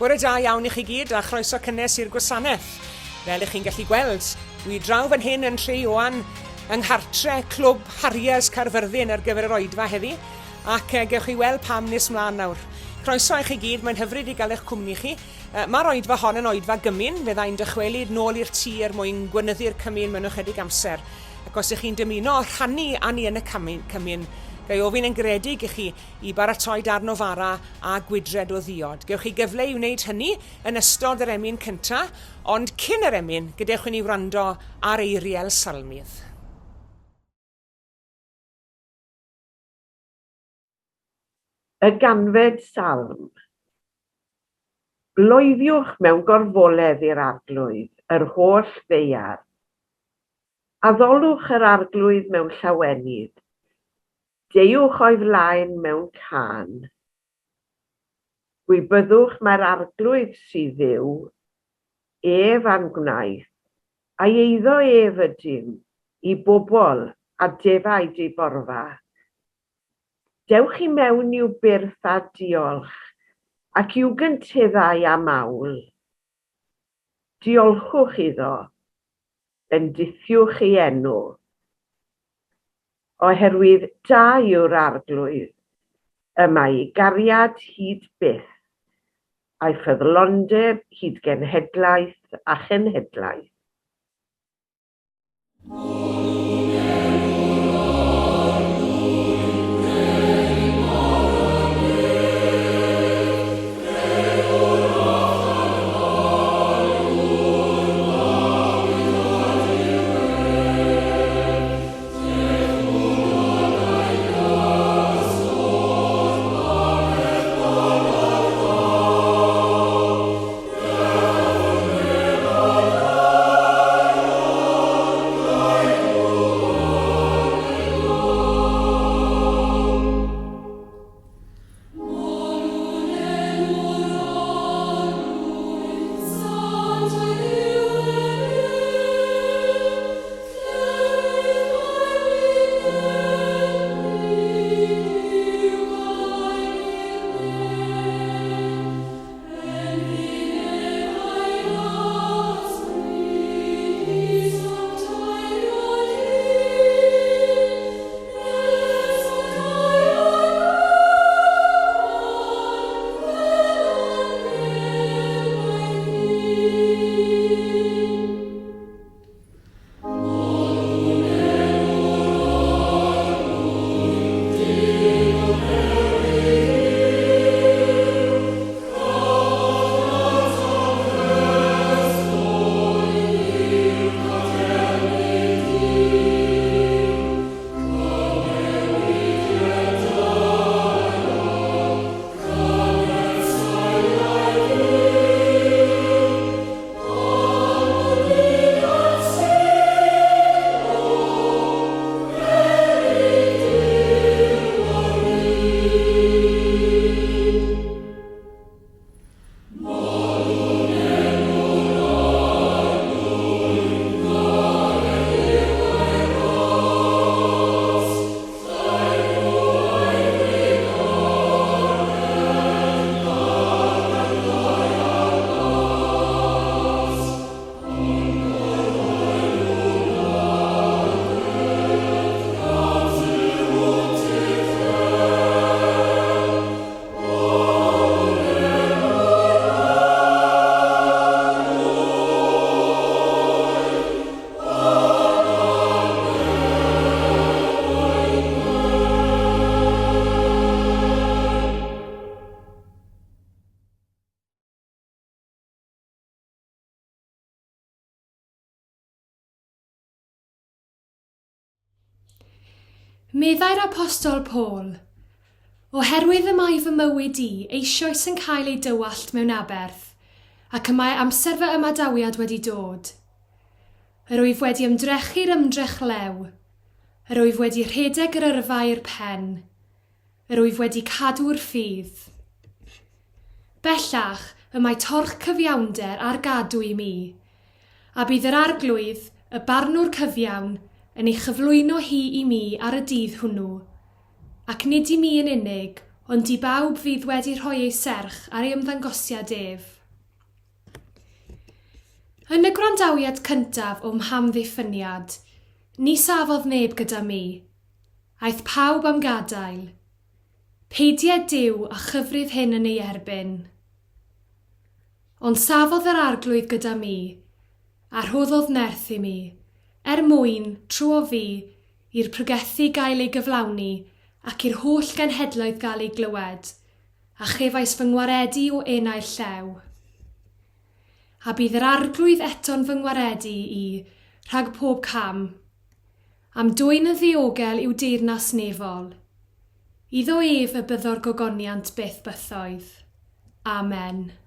Bore da iawn i chi gyd a chroeso cynnes i'r gwasanaeth. Fel ych chi'n gallu gweld, dwi draw fan hyn yn Tre Iwan yng nghartre Clwb Harriers Caerfyrddin ar gyfer yr oedfa heddi, ac gewch chi weld pam nes mlaen nawr. Croeso i chi gyd, mae'n hyfryd i gael eich cwmni chi. Mae'r oedfa hon yn oedfa gymun, fyddai'n dychwelyd nôl i'r tir mwyn gwynyddu'r cymun mewn ychydig amser. Ac os ych chi'n dymuno rhannu anu yn y cymun, gai ofyn yn gredig i chi i baratoi darn o fara a gwydred o ddiod. Gewch chi gyfle i wneud hynny yn ystod yr emyn cynta, ond cyn yr emyn, gadewch i ni wrando ar eiriau'r salmydd. Y ganfed salm. Bloeddiwch mewn gorfoledd i'r arglwydd, yr holl ddeiar. Addolwch yr arglwydd mewn llawenydd. Deiwch o'i flaen mewn can. Gwybyddwch mae'r arglwydd sydd dduw, ef a'n gwnaeth, a'i eiddo ef ydym, i bobl a defaid i borfa. Dewch i mewn i'w byrth a diolch, ac i'w gynteddau a mawl. Diolchwch iddo, bendithiwch ei enw. Oherwydd da yw'r arglwydd, yma ei gariad hyd byth, a'i ffyddlondeb hyd genhedlaeth a chenhedlaeth. Meddai'r apostol Paul, oherwydd y mae fy mywyd i eisoes yn cael ei dywallt mewn aberth, ac y mae amser fy ymadawiad wedi dod. Yr wyf wedi ymdrechu'r ymdrech lew, yr wyf wedi rhedeg yr yrfa i'r pen, yr wyf wedi cadw'r ffydd. Bellach y mae torch cyfiawnder ar gadw i mi, a bydd yr arglwydd, y barnwr cyfiawn, yn ei chyflwyno hi i mi ar y dydd hwnnw, ac nid i mi yn unig, ond i bawb fydd wedi rhoi ei serch ar ei ymddangosiad ef. Yn y gwrandawiad cyntaf o'm hamddiffyniad, ni safodd neb gyda mi. Aeth pawb am gadael. Peidiau Duw a chyfrif hyn yn ei erbyn. Ond safodd yr arglwydd gyda mi, a rhoddodd nerth i mi, mwyn, trwy o fi, i'r pregethu gael ei gyflawni ac i'r holl genhedloedd gael ei glywed, a chefais fy ngwaredu o enau'r llew. A bydd yr arglwydd eto'n fy ngwaredu i, rhag pob cam. Am dwyn y ddiogel yw deyrnas nefol. Iddo ef y byddo'r gogoniant byth bythoedd. Amen.Wn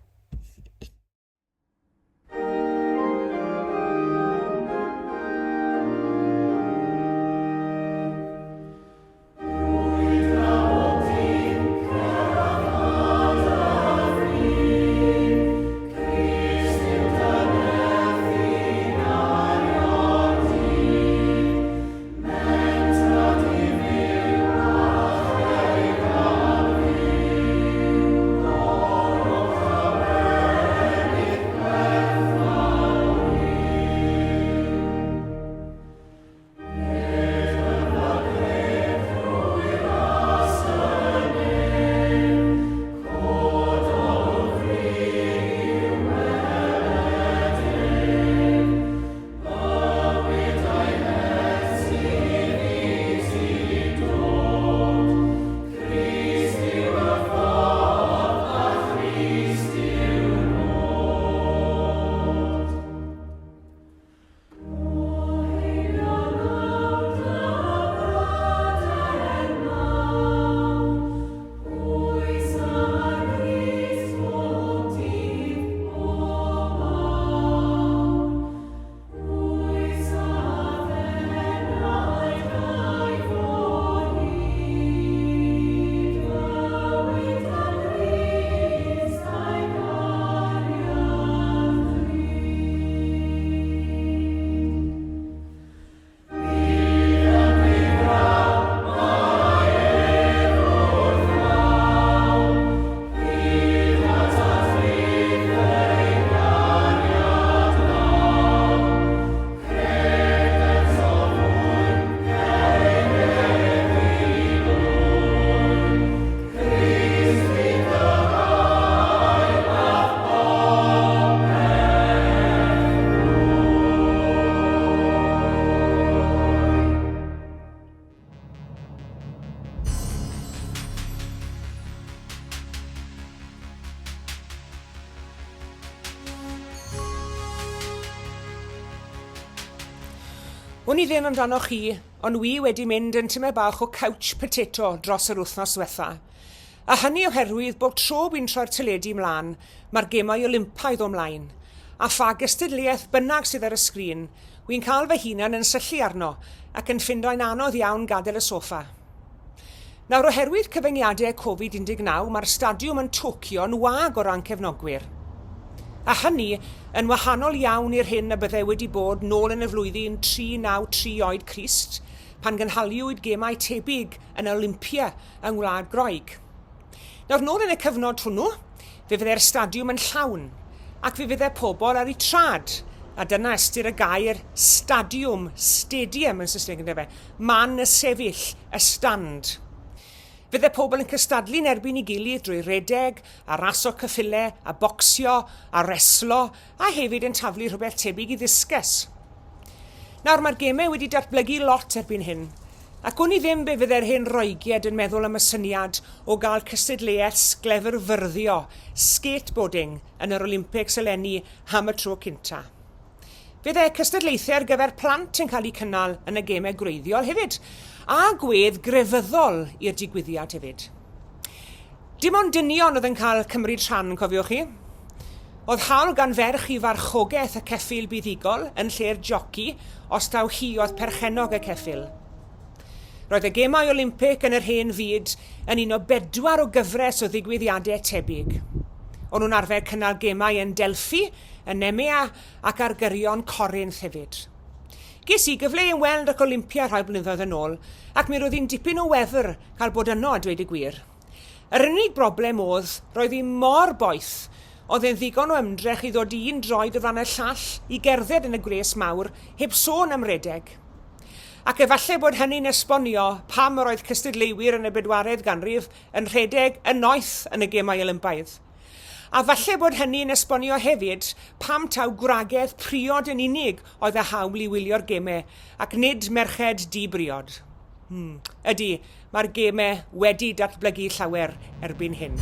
i ddim amdano chi, ond wi wedi mynd yn tymed bach o couch potato dros yr wythnos diwetha. A hynny oherwydd bod tro wy'n troi'r teledu mlaen, mae'r gemau Olympaidd o mlaen. A pha gystadleuaeth bynnag sydd ar y sgrin, wy'n cael fy hunan yn syllu arno ac yn ffindo'n anodd iawn gadael y soffa. Nawr oherwydd cyfyngiadau Covid-19, mae'r stadiwm yn Tokyo yn wag o ran cefnogwyr. A hynny yn wahanol iawn i'r hyn y byddai wedi bod nôl yn y flwyddyn 393 oed Crist, pan gynhaliwyd gemau tebyg yn Olympia yng Ngwlad Groeg. Nawr nôl yn y cyfnod hwnnw, fe fyddai'r stadiwm yn llawn, ac fe fyddai pobl ar eu trad, a dyna ystyr y gair stadiwm yn Saesneg yn dyfe, man y sefyll, y stand. Fyddai pobl yn cystadlu'n erbyn i gilydd drwy redeg, a raso cyffile, a bocsio, a reslo, a hefyd yn taflu rhywbeth tebyg i ddisgys. Nawr mae'r gemau wedi datblygu lot erbyn hyn, ac o'n i ddim be fyddai'r hen roegiad yn meddwl am y syniad o gael cystadleuaeth sglefyrfyrddio, skateboarding, yn yr Olympics eleni am y tro cynta. Fyddai cystadlaethau ar gyfer plant yn cael eu cynnal yn y gemau gwreiddiol hefyd, a gwedd grefyddol i'r digwyddiad hefyd. Dim ond dynion oedd yn cael cymryd rhan, cofiwch chi. Oedd hawl gan ferch i farchogaeth y ceffyl buddigol yn lle'r joci os taw hi oedd perchenog y ceffyl. Roedd y gemau Olympig yn yr hen fyd yn un o 4 o gyfres o ddigwyddiadau tebyg. O'n nhw'n arfer cynnal gemau yn Delphi, yn Nemea ac ar gyrion Corinth hefyd. Ges i gyfle yn weld ac Olympia rhai blynyddoedd yn ôl, ac mi roedd hi'n dipyn o wefr cael bod yno a dweud y gwir. Yr unig broblem roedd hi mor boeth, oedd e'n ddigon o ymdrech i ddod un droed o flan y llall i gerdded yn y gres mawr, heb sôn am redeg. Ac efallai bod hynny'n esbonio pam yr oedd cystadleuwyr yn y 14edd ganrif yn rhedeg ynoeth yn y gemau Olympaidd. A falle bod hynny'n esbonio hefyd pam taw gwragedd priod yn unig oedd y hawl i wylio'r gemau, ac nid merched di-briod. Ydy, mae'r gemau wedi datblygu llawer erbyn hyn.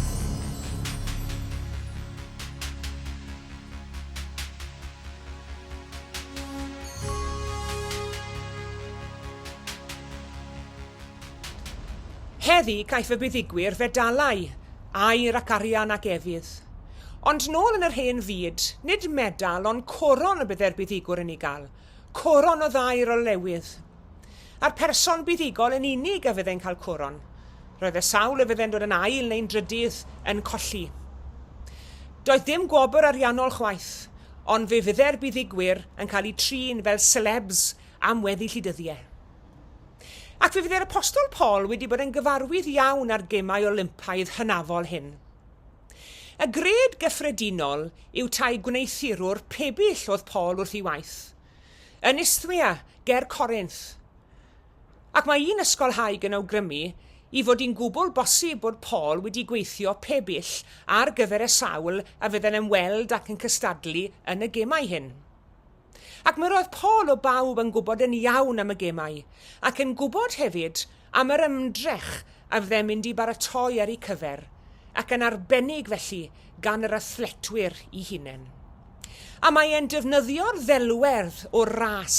Heddi caiff y buddigwyr fedalau, air ac arian ac efydd. Ond nôl yn yr hen fyd, nid medal ond coron y bydde'r buddigwr yn ei gael. Coron o ddair o lewydd. A'r person buddigol yn unig a fydde'n cael coron. Roedd y sawl y fydde'n dod yn ail neu'n drydydd yn colli. Doedd dim gwobr ariannol chwaith, ond fe fydde'r buddigwyr yn cael eu trin fel celebs am weddill i dyddiau. Ac fe fydde'r apostol Paul wedi bod yn gyfarwydd iawn ar gemau Olympaidd hynafol hyn. Y gred gyffredinol yw tai gwneithurwr pebyll oedd Paul wrth ei waith. Yn Isthmia, ger Corinth. Ac mae un ysgolhaig yn awgrymu i fod hi'n gwbl bosib bod Paul wedi gweithio pebyll ar gyfer y sawl a fydde'n ymweld ac yn cystadlu yn y gemau hyn. Ac mae roedd Paul o bawb yn gwybod yn iawn am y gemau, ac yn gwybod hefyd am yr ymdrech a fydde'n mynd i baratoi ar ei cyfer, ac yn arbennig felly gan yr athletwyr eu hunain. A mae e'n defnyddio'r ddelwedd o ras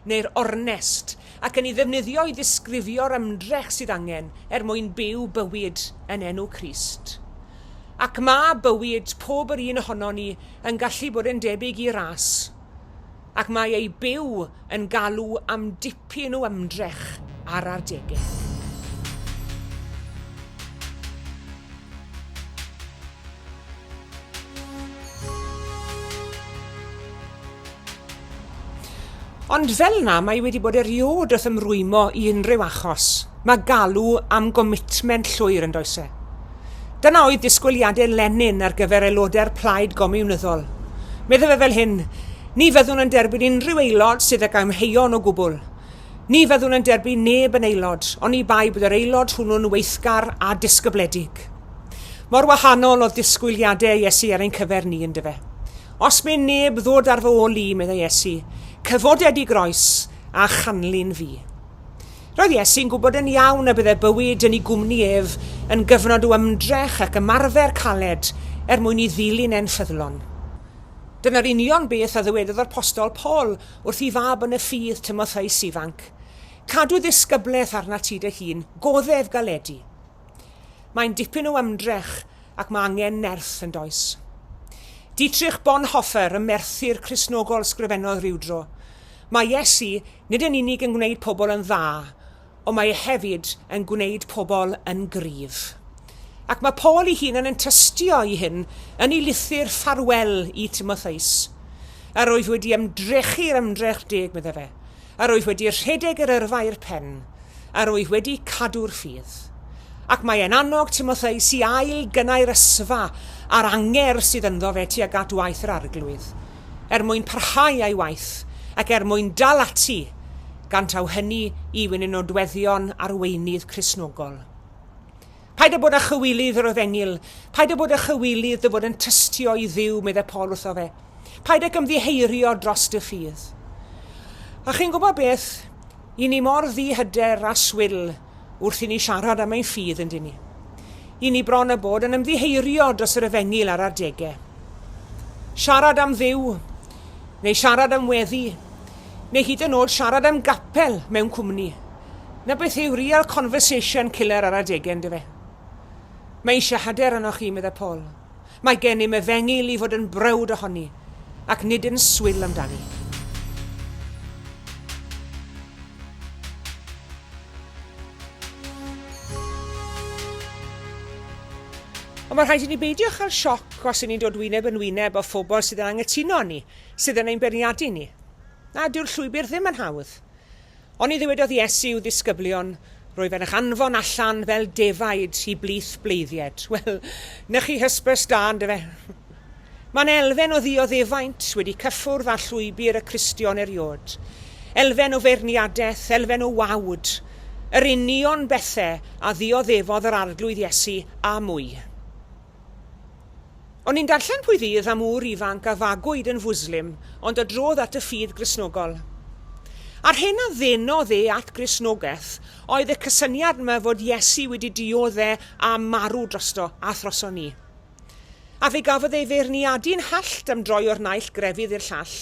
neu'r ornest ac yn ei ddefnyddio i ddisgrifio'r ymdrech sydd angen mwyn byw bywyd yn enw Crist. Ac mae bywyd pob yr un ohono ni yn gallu bod yn debyg i ras, ac mae ei byw yn galw am dipyn o ymdrech ar adegau. Ond fel yna mae wedi bod eriod wrth ymrwymo i unrhyw achos. Mae galw am gomitment llwyr yn does e. Dyna oedd disgwyliadau Lenin ar gyfer aelodau'r Plaid Gomiwnyddol. Meddwl fe fel hyn, ni fyddwn yn derbyn unrhyw aelod sydd ag amheuon o gwbl. Ni fyddwn yn derbyn neb yn aelod, ond i bai bod yr aelod hwnnw'n weithgar a disgybledig. Mor wahanol oedd disgwyliadau Iesu ar ein cyfer ni yn dyfe. Os mae neb ddod ar fy ôl i, meddai Iesu, cyfoded i groes a chanlun fi. Roedd Iesu'n gwybod yn iawn y bydde bywyd yn ei gwmni ef yn gyfnod o ymdrech ac ymarfer caled mwyn i ddilyn e'n ffyddlon. Dyna'r union beth a ddywedodd yr apostol Paul wrth i fab yn y ffydd Timotheus ifanc. Cadw ddisgyblaeth arna ti dy hun, goddef galedi. Mae'n dipyn o ymdrech ac mae angen nerth yn does. Dietrich Bonhoeffer, y merthyr Cristnogol sgrifennodd rywdro. Mae Iesu nid yn unig yn gwneud pobl yn dda, ond mae hefyd yn gwneud pobl yn gryf. Ac mae Paul ei hun yn tystio i hyn yn ei lythyr ffarwel i Timotheus. A roedd wedi ymdrechu'r ymdrech deg, medde fe. A roedd wedi rhedeg yr yrfa i'r pen. A roedd wedi cadw'r ffydd. Ac mae e'n annog Timotheus i ail gynnau'r ysfa a'r anger sydd ynddo fe tuag at waith yr arglwydd. Mwyn parhau ei waith ac mwyn dal ati gan taw hynny i wyn yn nodweddion arweinydd Cristnogol. Paid a bod â chywilydd yr Efengil, paid a bod â chywilydd dy bod yn tystio i Dduw, medde Paul wrtho fe. Paid a gymddiheirio dros dy ffydd. A chi'n gwybod beth, i ni mor ddihyder a swyl wrth i ni siarad am ein ffydd yn dyn ni. I ni bron a bod yn ymddiheirio dros yr Efengil ar adegau. Siarad am Dduw, neu siarad am weddi, neu hyd yn oed siarad am gapel mewn cwmni. Na beth yw real conversation killer ar adegau yn dy fe. Mae eisiau hyder yno chi, medde Paul. Mae gen i'm Efengil i fod yn brewd ohoni, ac nid yn swyl amdani. Ond mae rhaid i ni beidio chael sioc os i ni'n dod wyneb yn wyneb o phobl sydd yn anghytuno ni, sydd yn ein beirniadu ni. Na, dyw'r llwybr ddim yn hawdd. Ond i ddiwedodd Iesu i'w ddisgyblion, Rwyf yn eich anfon allan fel defaid i blith bleiddied. Wel, na chi hysbys da, dy fe. Mae'n elfen o ddioddefaint wedi cyffwrdd â llwybr y Cristion eriod. Elfen o feirniadaeth, elfen o wawd. Yr union bethau a ddioddefodd yr arglwydd Iesu a mwy. O'n i'n darllen pwy ddydd am ŵr ifanc a fagwyd yn Fwslim, ond y drodd at y ffydd Gristnogol. A'r hyn a ddenodd at Gristnogaeth oedd y cysyniad yma fod Iesu wedi dioddau a marw drosto a throso ni. A fe gafodd ei feirniadu'n hallt am droi o'r naill grefydd i'r llall,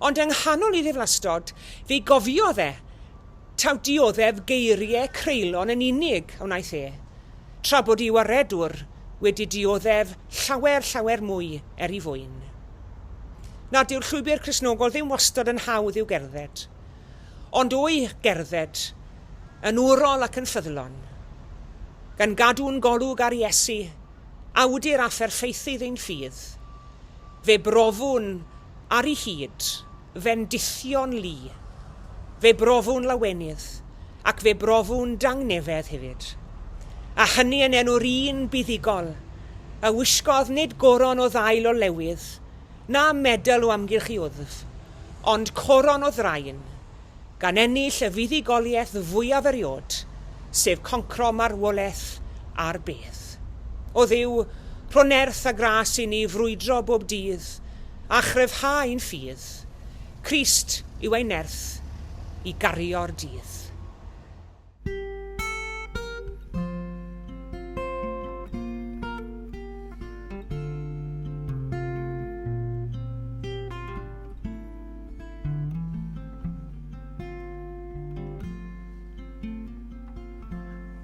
ond yng nghanol i ddiflastod, fe gofiodd taw dioddef geiriau creulon yn unig o wnaeth tra bod i waredwr wedi dioddef llawer mwy i fwyn. Nad yw'r llwybr Cristnogol ddim wastad yn hawdd i'w gerdded, ond o'i gerdded yn wrol ac yn ffyddlon, gan gadw'n golwg ar Iesu, awdur a pherffeithydd ein ffydd, fe brofwn ar ei hyd, fendithion lu, fe brofwn lawenydd, ac fe brofwn dangnefedd hefyd. A hynny yn enw'r un buddigol, a wisgodd nid goron o ddail o lewydd, na medal o amgylch i wddf, ond coron o ddraen, gan ennill y fuddigoliaeth fwyaf eriod, sef concro marwolaeth a'r beth. O Dduw, rhonerth a gras i ni frwydro bob dydd, a chryfhau ein ffydd, Crist yw ei nerth i gario'r dydd.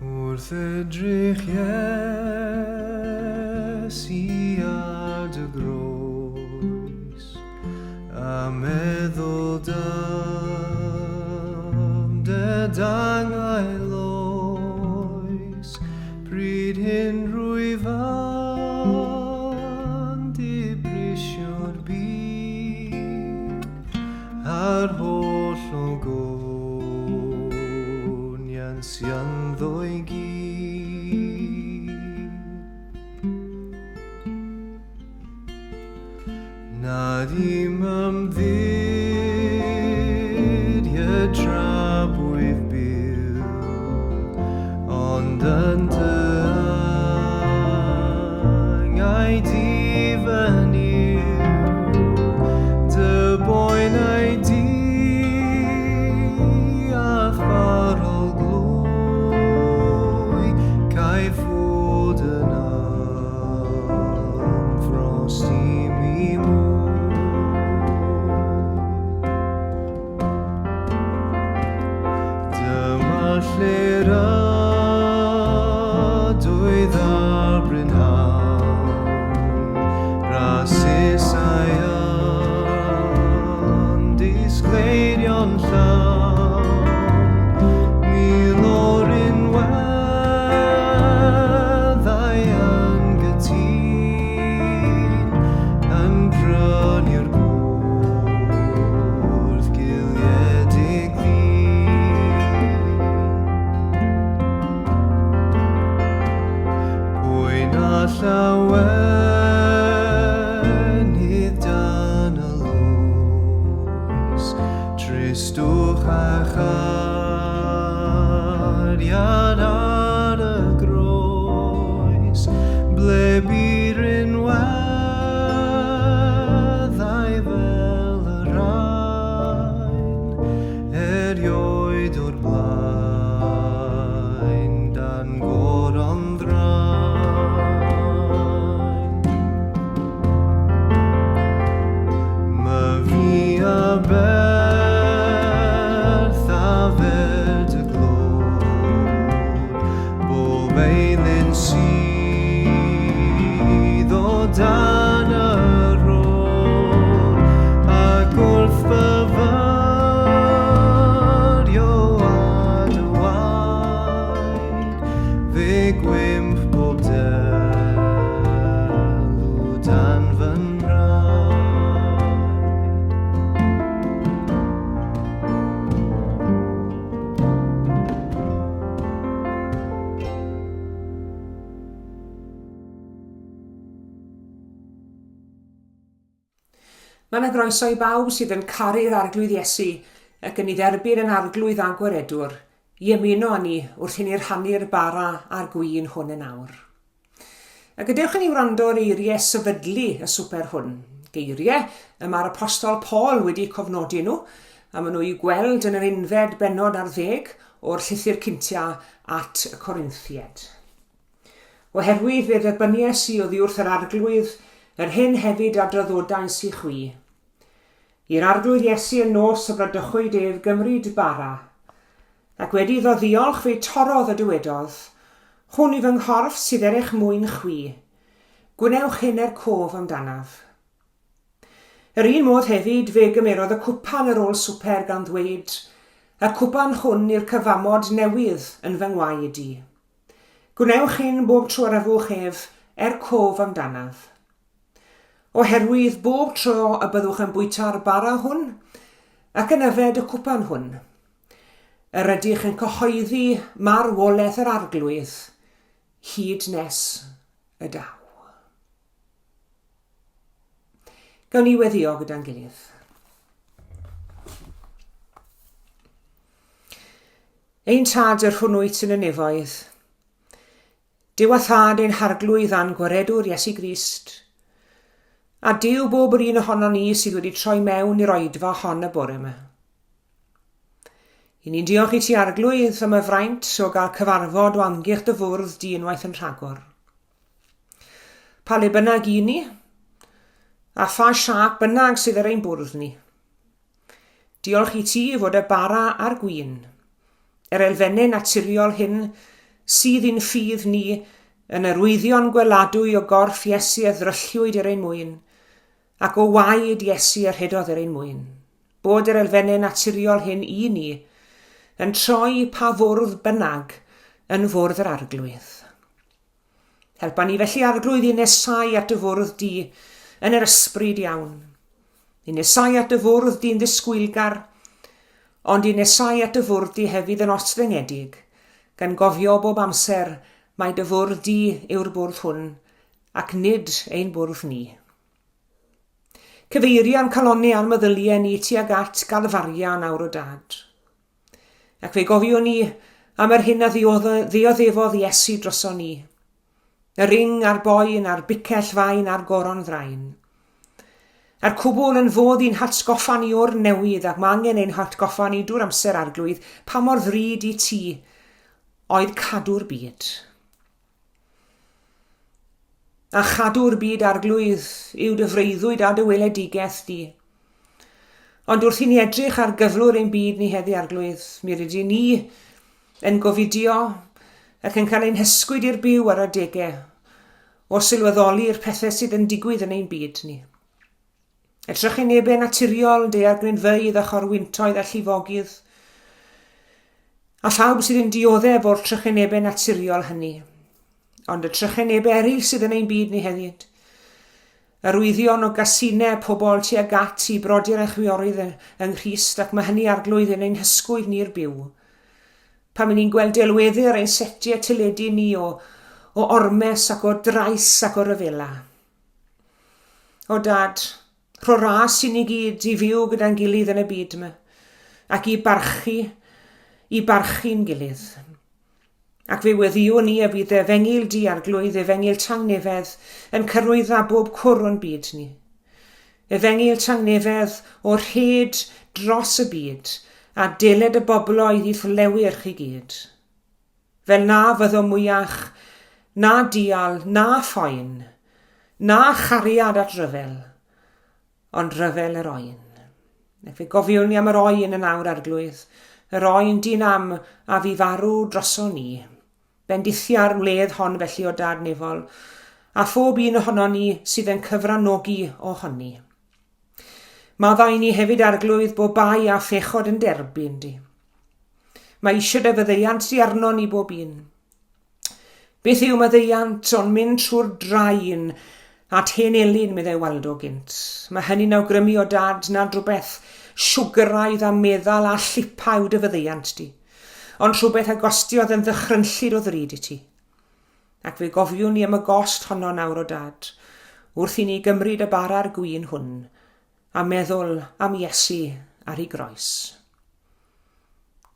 Wrth edrych Iesu ar dy groes, a meddwl dy dangau loes, pryd hyn rwyfan di brisio'r byd, a'r holl o gonian syanddo i gyd. Na ddim ymddiried tra bwyf byw, ond yn dy angau difyniw, dy boenau di a farol glwy, cael fod yn ymfrost i mi mwy. Lle'r ydwydd ar brynhawn, rasus a'i disgleirion llawn, mil o'r unweddau yn gytun, yn prynu'r gwrdd giliedig ddyn. Llawenydd dan y loes, tristwch a chariad ar y groes, ble byr unweddau fel y rhain, erioed o'r blaen, dan goron ddraen. Berth a Mae yna groeso i bawb sydd yn caru'r arglwydd Iesu ac yn ei dderbyn yn arglwydd agweredwr i ymuno â ni wrth i ni rhannu'r bara a'r gwin hwn yn awr. A gadewch i ni wrando ar eiriau sefydlu y swper hwn. Geiriau y mae'r apostol Paul wedi cofnodi nhw, a maen nhw i gweld yn yr unfed bennod ar 10 o'r llythyr cyntia at y Corinthied. Oherwydd fe dderbyniais i oddi wrth yr arglwydd yr hyn hefyd a draddodais i chwi. I'r arglwydd Iesu yn nos y bradychwyd ef gymryd bara, ac wedi iddo ddiolch fe torodd y dywedodd, hwn i fy nghorff sydd er eich mwyn chwi, gwnewch hyn cof amdanaf. Yr un modd hefyd fe gymerodd y cwpan ar ôl swper gan ddweud, y cwpan hwn i'r cyfamod newydd yn fy ngwaed i. Gwnewch hyn bob tro ar afwch ef cof amdanaf. Oherwydd bob tro y byddwch yn bwyta'r bara hwn ac yn yfed y cwpan hwn, yr ydych yn cyhoeddi marwolaeth yr arglwydd hyd nes y daw. Gawn ni weddio gyda'n gilydd. Ein tad yr hwnnwyt yn y nefoedd, Dyw a thad ein harglwydd a'n gwaredwr Iesu Grist, a Dyw bob yr un ohono ni sydd wedi troi mewn i'r oedfa hon y bore yma. I ni'n diolch i ti arglwydd am y fraint o gael cyfarfod o amgylch dy fwrdd di unwaith yn rhagor. Pa le bynnag i ni, a pha siap bynnag sydd ar ein bwrdd ni. Diolch i ti fod y bara a'r gwin, yr elfennau naturiol hyn sydd i'n ffydd ni yn arwyddion gweladwy o gorff Iesu a ddrylliwyd yr ein mwyn, ac o waed Iesu a rhedodd yr ein mwyn. Bod yr elfennau naturiol hyn i ni yn troi pa fwrdd bynnag yn fwrdd yr arglwydd. Helpa ni felly arglwydd i nesau at y fwrdd di yn yr ysbryd iawn. I nesau at y fwrdd di'n ddisgwylgar, ond i nesau at y fwrdd di hefyd yn ostfengedig, gan gofio bob amser mae dy fwrdd di yw'r bwrdd hwn, ac nid ein bwrdd ni. Cyfeiria'n caloni a'n meddyliau ni tuag at galfaria nawr o dad. Ac fe gofio ni am yr hyn a ddioddefodd Iesu droso ni. Y ring a'r boen a'r bicell fain a'r goron ddrain. A'r cwbl yn fodd i'n hatgoffa ni o'r newydd ac mae angen ein hatgoffa ni drwy'r amser arglwydd pa mor ddrud i ti oedd cadw'r byd. A chadw'r byd arglwydd yw dy freuddwyd a dy weledigaeth di. Ond wrth i ni edrych ar gyflwr ein byd ni heddi arglwydd, mi rydyn ni yn gofidio ac yn cael ein hysgwyd i'r byw ar adegau o sylweddoli'r pethau sydd yn digwydd yn ein byd ni. Y trychinebau naturiol, daeargrynfeydd a chorwyntoedd a llifogydd, a phawb sydd yn dioddef o'r trychinebau naturiol hynny. Ond y trychinebau eraill sydd yn ein byd ni hefyd, arwyddion o gasinau pobl tuag at i brodi'r chwiorydd yng Nghrist ac mae hynny arglwydd yn ein hysgwyd ni'r byw. Pan ni'n gweld delweddur ein setiau teledu ni o ormes ac o drais ac o ryfela. O dad, rho ras i ni gyd i fyw gyda'n gilydd yn y byd yma, ac i barchu'n gilydd. Ac fe weddio ni a bydd efengil di arglwydd, efengil tangnefedd yn cyrwydd a bob cwr o'n byd ni. Efengil tangnefedd o rhed dros y byd, a deled y bobloedd i fflewyr chi gyd. Fel na fyddo mwyach, na dial, na phoen, na chariad at ryfel, ond ryfel yr oen. Fe gofiwn ni am yr oen yn awr arglwydd, yr oen di'n am a fi farw droso ni. Bendithia'r wledd hon felly o dad nefol, a phob un ohono ni sydd yn cyfranogi ohoni. Maddau ni hefyd arglwydd bod bai a phechod yn derbyn di. Mae eisiau dy fyddeiant di arno ni bob un. Beth yw myddeiant ond mynd trwy'r draen at hen elin meddai Waldo gynt. Mae hynny'n awgrymu o dad nad rhywbeth siwgyraidd a meddal a llipawd y fyddeiant di, ond rhywbeth a gostiodd yn ddychrynllid o ddrud i ti. Ac fe gofiwn ni am y gost honno nawr o dad, wrth i ni gymryd y bara'r gwyn hwn, a meddwl am Iesu ar ei groes.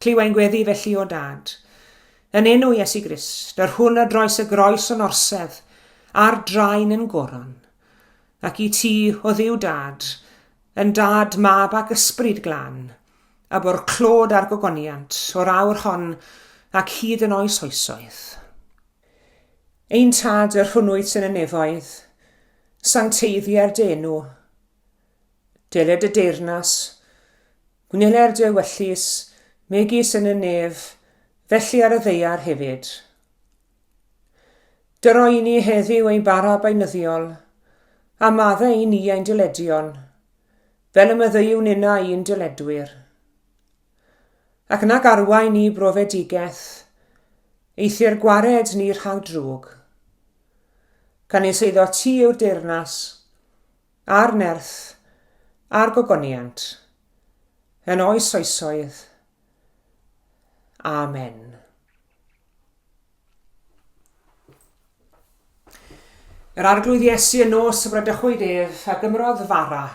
Clywai'n gweddi felly o Dad, yn enw Iesu Grist, yr hwn ar droes y groes o'n orsedd, a'r draen yn goron, ac i ti o Dduw Dad, yn Dad, Mab ac Ysbryd Glân, a bo'r clod a'r gogoniant o'r awr hon ac hyd yn oes oesoedd. Ein Tad yr hwnnwyd sy'n y nefoedd, sancteiddiau'r denw, deled y deyrnas, gwneler dy wyllus, megis yn y nef, felly ar y ddeiar hefyd. Dyroi ni heddiw ei bara bainyddiol, a maddau i ni ein dyledion, fel y myddeiwn unna i'n dyledwyr. Ac nag arwain ni brofedigaeth, eithir gwared ni rhag drwg. Can nes eiddo ti yw'r deyrnas, a'r nerth, a'r gogoniant, yn oes oesoedd. Amen. Yr arglwydd Iesu yn nos y Brydychwyd ef a gymrodd fara,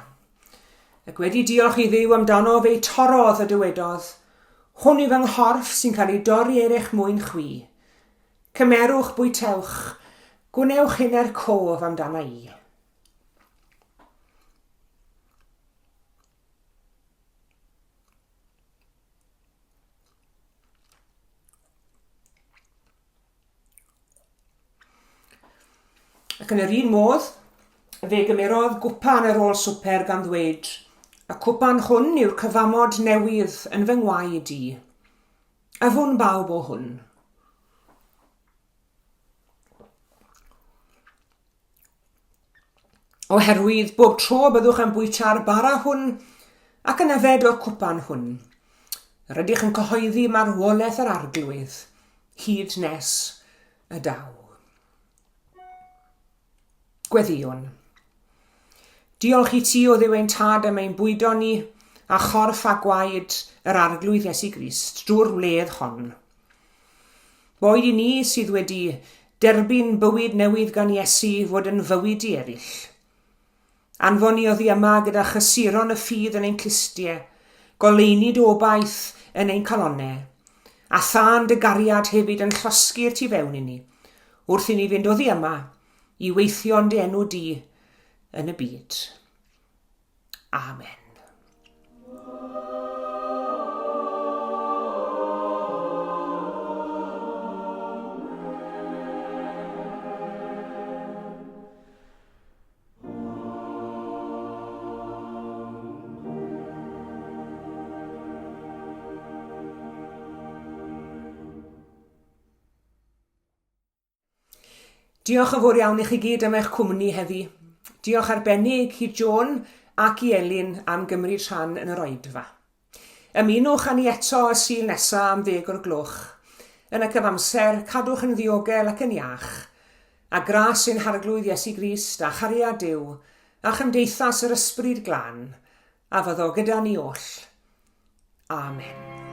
ac wedi diolch i Dduw amdano fe torodd y dywedodd, hwn yw fy nghorff sy'n cael ei dorri erich mwyn chwi. Cymerwch bwytewch, gwnewch hyn cof amdana i. Ac yn yr un modd, fe gymerodd gwpan ar ôl swper gan ddweud, a cwpan hwn yw'r cyfamod newydd yn fy ngwaed i. Afwn bawb o hwn. Oherwydd bob tro byddwch yn bwyta'r bara hwn ac yn yfed o'r cwpan hwn, rydych yn cyhoeddi marwolaeth yr arglwydd, hyd nes y daw. Gweddiwn. Diolch i ti o Dduw ein Tad am ein bwydo ni a chorff a gwaed yr arglwydd Iesu Grist drwy'r wledd hon. Boed i ni sydd wedi derbyn bywyd newydd gan Iesu fod yn fywyd i eraill. Anfon ni oddi yma gyda chysuron y ffydd yn ein clistiau, goleuni dy obaith yn ein calonnau, a thân dy gariad hefyd yn llosgu'r tu fewn i ni, wrth i ni fynd oddi yma i weithio'n dy enw di yn y byd. Amen. Diolch yn fawr iawn i chi gyd am eich cwmni heddi. Diolch arbennig i John ac i Elin am gymryd rhan yn yr oedfa. Ymunwch â ni eto y Sul nesaf am 10 o'r gloch. Yn y cyfamser, cadwch yn ddiogel ac yn iach, a gras ein harglwydd Iesu Grist a chariad Duw, a chymdeithas yr Ysbryd Glân, a fyddo gyda ni oll. Amen.